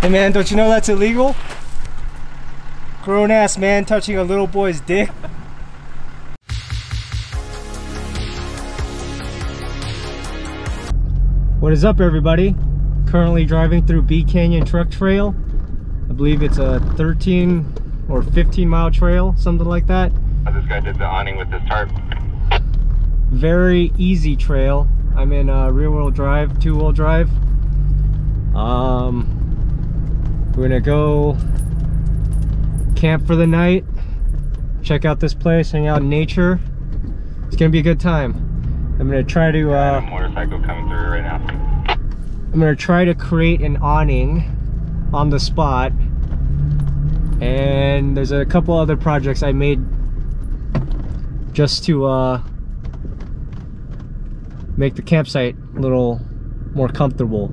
Hey man, don't you know that's illegal? Grown ass man touching a little boy's dick. What is up everybody? Currently driving through B Canyon Truck Trail. I believe it's a 13 or 15 mile trail, something like that. This guy did the awning with this tarp. Very easy trail. I'm in rear-wheel drive, two-wheel drive. We're gonna go camp for the night, check out this place, hang out in nature. It's gonna be a good time. I'm gonna try to a motorcycle coming through right now. I'm gonna try to create an awning on the spot, and there's a couple other projects I made just to make the campsite a little more comfortable.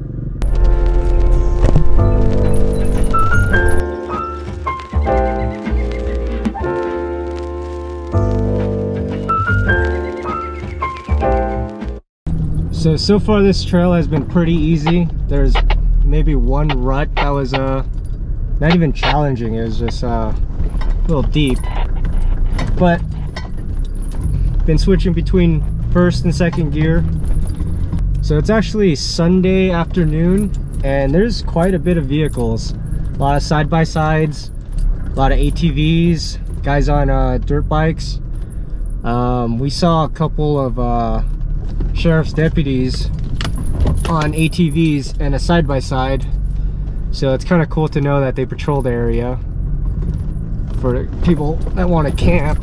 So far this trail has been pretty easy. There's maybe one rut that was not even challenging, it was just a little deep, but been switching between first and second gear. So it's actually Sunday afternoon and there's quite a bit of vehicles, a lot of side-by-sides, a lot of ATVs, guys on dirt bikes. We saw a couple of sheriff's deputies on ATVs and a side-by-side, so it's kind of cool to know that they patrol the area for people that want to camp.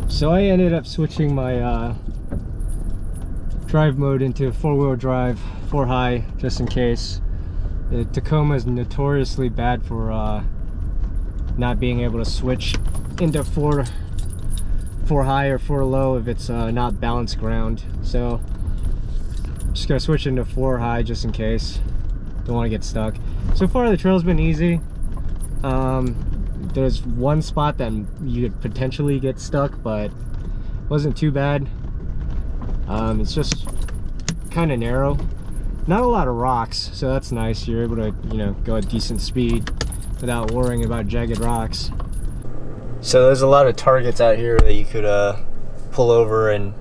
So I ended up switching my drive mode into four-wheel drive, 4 high, just in case. The Tacoma is notoriously bad for not being able to switch into 4 high or 4 low if it's not balanced ground. So I'm just gonna switch into 4 high just in case. Don't want to get stuck. So far the trail's been easy. There's one spot that you could potentially get stuck, but wasn't too bad. It's just kind of narrow. Not a lot of rocks, so that's nice. You're able to, you know, go at decent speed without worrying about jagged rocks. So there's a lot of targets out here that you could pull over and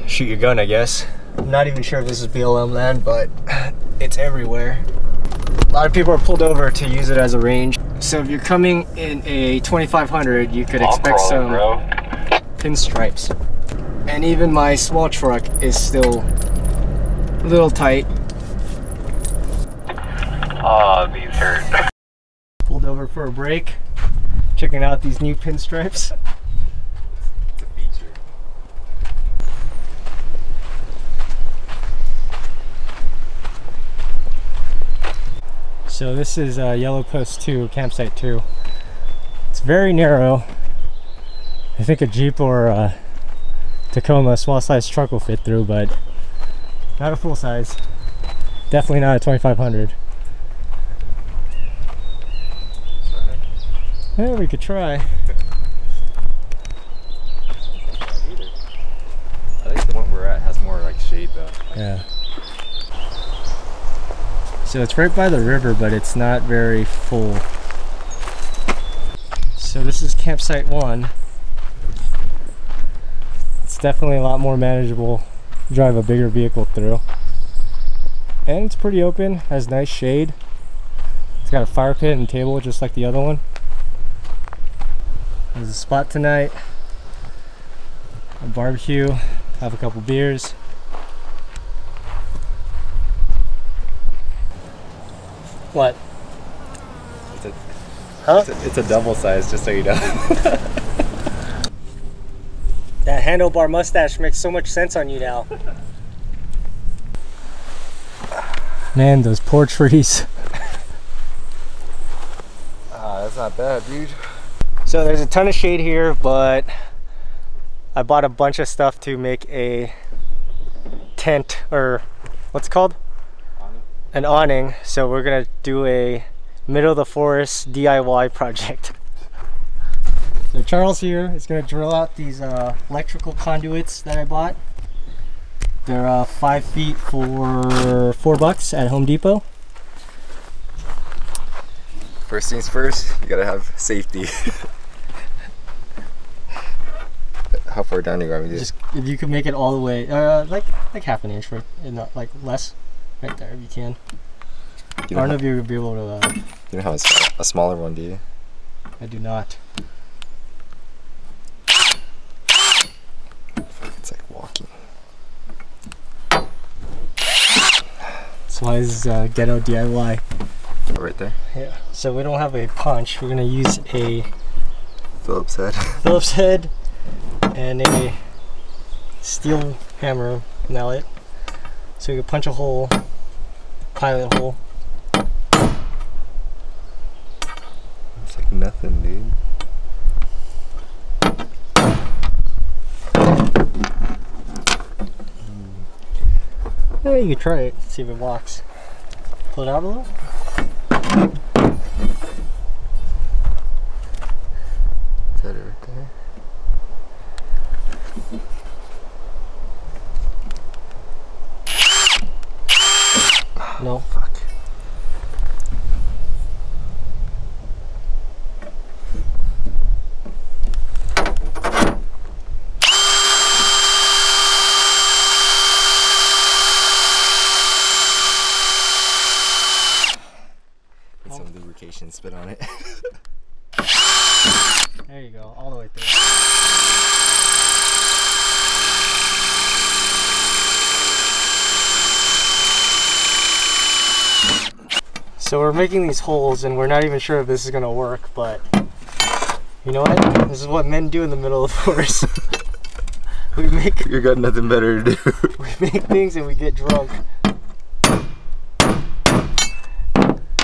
shoot your gun, I guess. I'm not even sure if this is BLM land, but it's everywhere. A lot of people are pulled over to use it as a range. So if you're coming in a 2500, you could expect some pinstripes. And even my small truck is still a little tight. Oh, these hurt. Pulled over for a break, checking out these new pinstripes. It's a feature. So this is Yellow Post 2, campsite 2. It's very narrow. I think a Jeep or a Tacoma small size truck will fit through, but not a full size. Definitely not a 2500. Yeah, we could try. I think the one we're at has more like shade though. Yeah. So it's right by the river, but it's not very full. So this is campsite 1. It's definitely a lot more manageable. Drive a bigger vehicle through. And it's pretty open, has nice shade. It's got a fire pit and table just like the other one. There's a spot tonight. A barbecue, have a couple beers. What? It's a double size, just so you know. That handlebar mustache makes so much sense on you now. Man, those poor trees. That's not bad, dude. So there's a ton of shade here, but I bought a bunch of stuff to make a tent, or what's it called? Awning. An awning. So we're gonna do a middle of the forest DIY project. So Charles here is going to drill out these electrical conduits that I bought. They're 5 feet for $4 at Home Depot. First things first, you gotta have safety. How far down do you want me to do? Just if you can make it all the way, like half an inch, right? And not like less, right there if you can. I don't know if you'll be able to. You don't have a smaller one, do you? I do not. It's like walking. That's why this is ghetto DIY. Oh, right there? Yeah. So we don't have a punch. We're gonna use a Phillips head. Phillips head and a steel hammer mallet. So we can punch a hole, pilot hole. It's like nothing, dude. Yeah, you can try it, see if it walks. Pull it out a little. Is that it right there? No. Fuck. Put some lubrication spit on it. There you go, all the way through. So we're making these holes and we're not even sure if this is gonna work, but you know what? This is what men do in the middle of the forest. We make You got nothing better to do. we make things and we get drunk.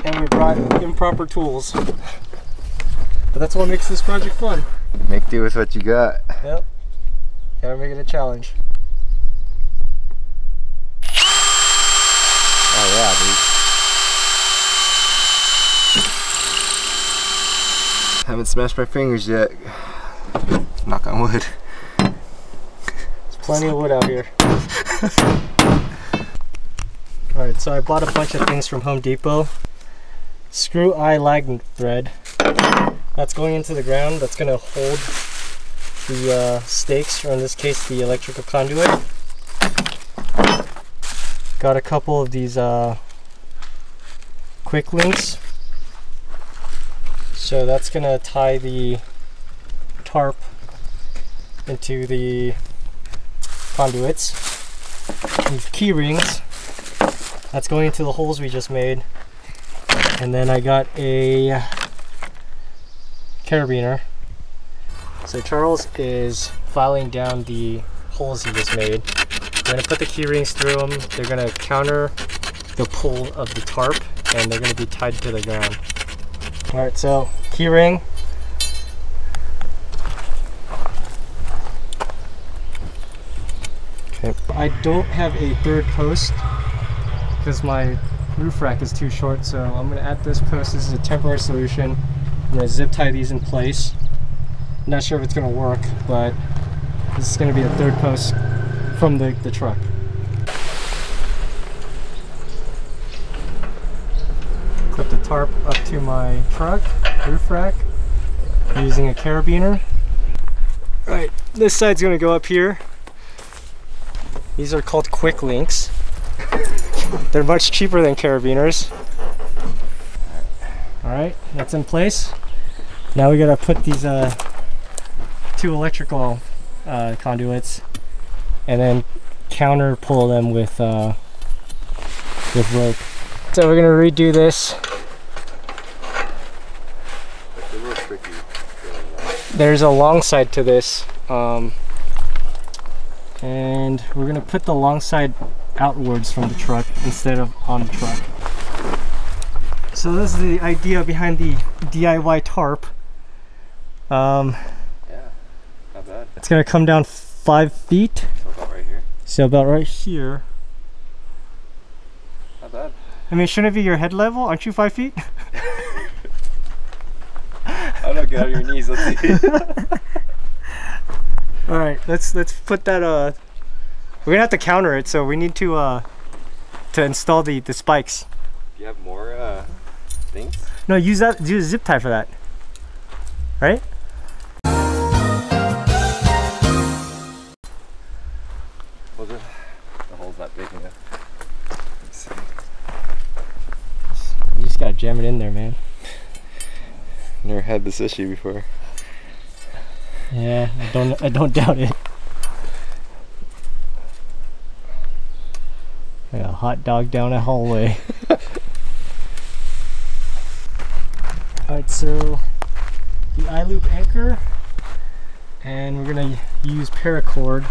And we brought improper tools. But that's what makes this project fun. Make do with what you got. Yep. Gotta make it a challenge. Oh yeah, dude. Haven't smashed my fingers yet. Knock on wood. There's plenty of wood out here. Alright, so I bought a bunch of things from Home Depot. Screw eye lag thread. That's going into the ground. That's going to hold the stakes, or in this case the electrical conduit. Got a couple of these quick links. So that's going to tie the tarp into the conduits. These key rings. That's going into the holes we just made. And then I got a carabiner. So Charles is filing down the holes he just made. I'm going to put the key rings through them. They're going to counter the pull of the tarp and they're going to be tied to the ground. Alright, so key ring. Okay. I don't have a third post because my roof rack is too short, so I'm going to add this post. This is a temporary solution. I'm going to zip tie these in place. I'm not sure if it's going to work, but this is going to be a third post from the truck. Clip the tarp up to my truck, roof rack, using a carabiner. Right, this side's going to go up here. These are called quick links. They're much cheaper than carabiners. Alright, that's in place. Now we gotta put these two electrical conduits and then counter pull them with rope. So we're gonna redo this. There's a long side to this. And we're gonna put the long side outwards from the truck instead of on the truck. So this is the idea behind the DIY tarp. Yeah, not bad. It's gonna come down 5 feet. So about right here. So about right here. Not bad. I mean, shouldn't it be your head level? Aren't you 5 feet? I don't know, Get on your knees, let's see. Alright, let's put that we're gonna have to counter it, so we need to install the spikes. Do you have more things? No, use a zip tie for that. Right? Well, the hole's not big enough. Let's see. You just gotta jam it in there, man. Never had this issue before. Yeah, I don't doubt it. Like a hot dog down a hallway. Alright, so the iLoop anchor, and we're gonna use Paracord.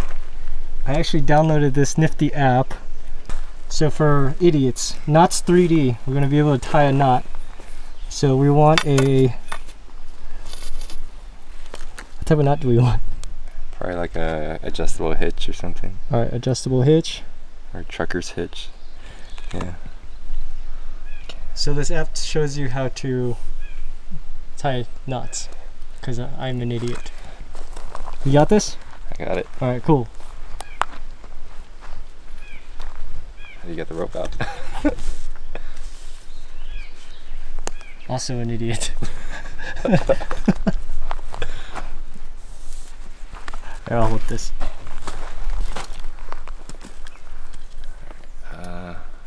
I actually downloaded this nifty app. So for idiots, knots 3D, we're gonna be able to tie a knot. So we want a, what type of knot do we want? Probably like a adjustable hitch or something. Alright, adjustable hitch. Or trucker's hitch. Yeah. So this app shows you how to tie knots, because I'm an idiot. You got this? I got it. Alright, cool. How do you get the rope out? Also an idiot. Here, I'll hold this.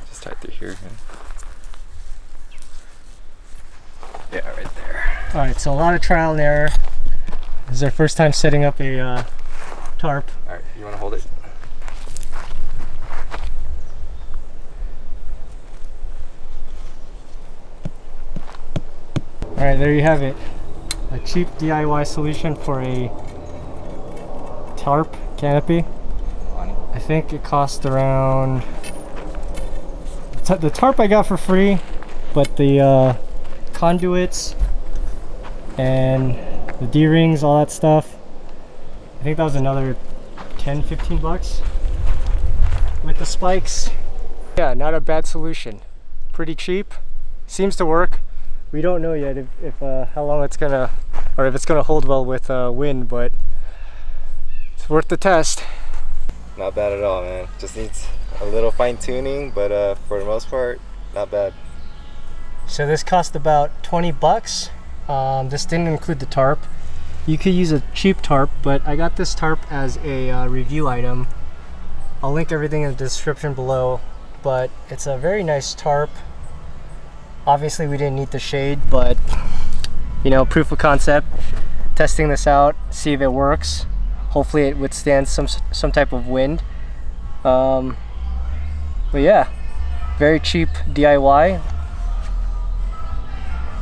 Just tie through here. Yeah, right there. Alright, so a lot of trial and error. This is our first time setting up a tarp. Alright, you want to hold it? Alright, there you have it. A cheap DIY solution for a tarp canopy. I think it cost around... The tarp I got for free, but the conduits and the D-rings, all that stuff, I think that was another 10-15 bucks with the spikes. Yeah, not a bad solution. Pretty cheap, seems to work. We don't know yet if how long it's gonna, or if it's gonna hold well with wind, but it's worth the test. Not bad at all, man. Just needs a little fine tuning, but for the most part, not bad. So this cost about 20 bucks. This didn't include the tarp. You could use a cheap tarp, but I got this tarp as a review item. I'll link everything in the description below, but it's a very nice tarp. Obviously we didn't need the shade, but you know, proof of concept. Testing this out, see if it works. Hopefully it withstands some type of wind. But yeah, very cheap DIY.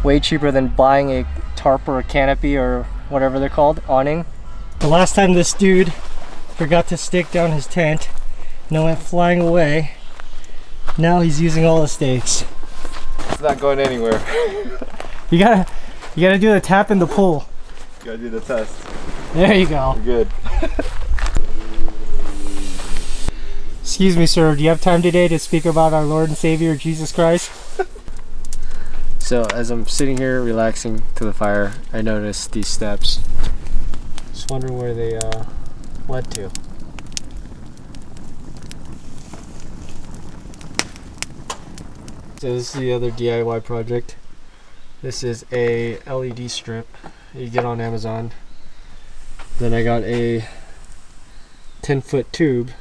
Way cheaper than buying a tarp or a canopy or whatever they're called, awning. The last time this dude forgot to stake down his tent and it went flying away, now he's using all the stakes. It's not going anywhere. You gotta do the tap and the pull. You gotta do the test. There you go. You're good. Excuse me, sir, do you have time today to speak about our Lord and Savior Jesus Christ? So as I'm sitting here relaxing to the fire, I noticed these steps. Just wondering where they led to. So this is the other DIY project. This is a LED strip you get on Amazon. Then I got a 10-foot tube,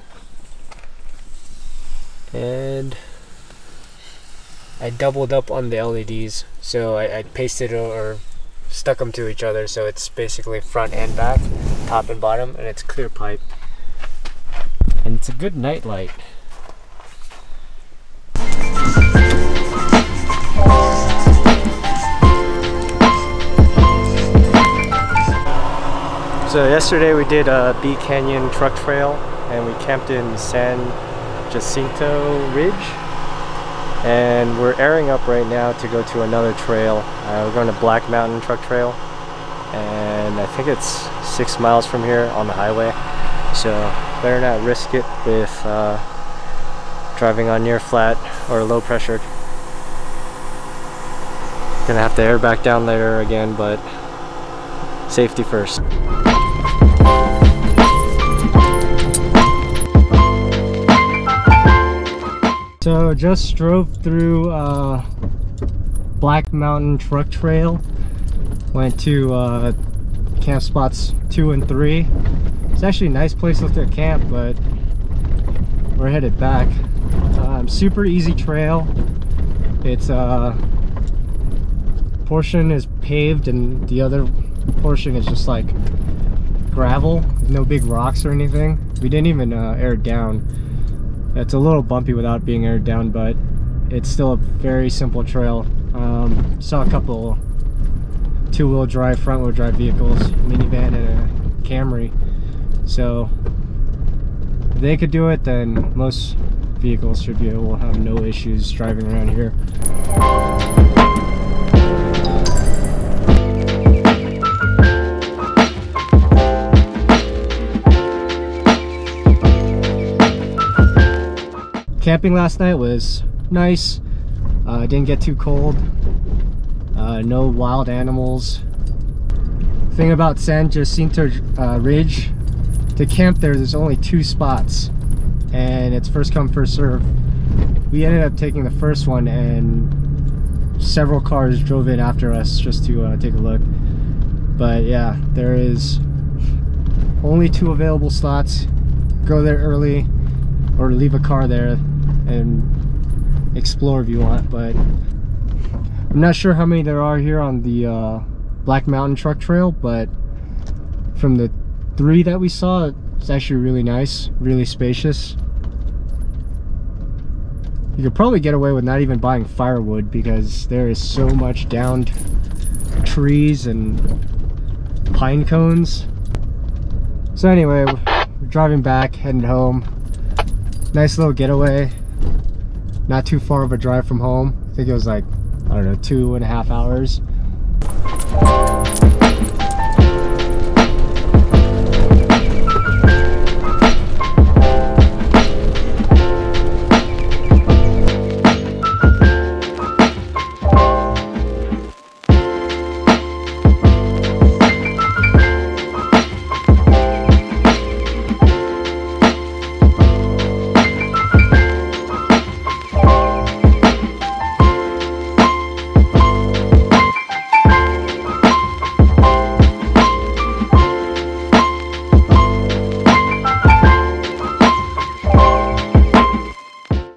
and I doubled up on the LEDs, so I pasted or stuck them to each other, so it's basically front and back, top and bottom, and it's clear pipe, and it's a good night light. So yesterday we did a B Canyon truck trail, and we camped in San Jacinto Ridge, and we're airing up right now to go to another trail. We're going to Black Mountain Truck Trail, and I think it's 6 miles from here on the highway, so better not risk it with driving on near flat or low pressure. Gonna have to air back down there again, but Safety first. So just drove through Black Mountain Truck Trail. Went to camp spots 2 and 3. It's actually a nice place to camp, but we're headed back. Super easy trail. It's portion is paved and the other portion is just like gravel, no big rocks or anything. We didn't even air it down. It's a little bumpy without being aired down, but it's still a very simple trail. Saw a couple 2-wheel drive, front-wheel drive vehicles, minivan and a Camry. So if they could do it, then most vehicles should be able to have no issues driving around here. Camping last night was nice. Didn't get too cold. No wild animals. Thing about San Jacinto Ridge, to camp there's only 2 spots, and it's first come first serve. We ended up taking the first one, and several cars drove in after us just to take a look. But yeah, there is only 2 available slots. Go there early or leave a car there and explore if you want. But I'm not sure how many there are here on the Black Mountain Truck Trail, but from the 3 that we saw, it's actually really nice, really spacious. You could probably get away with not even buying firewood because there is so much downed trees and pine cones. So anyway, we're driving back, heading home. Nice little getaway. Not too far of a drive from home. I think it was like, I don't know, 2.5 hours.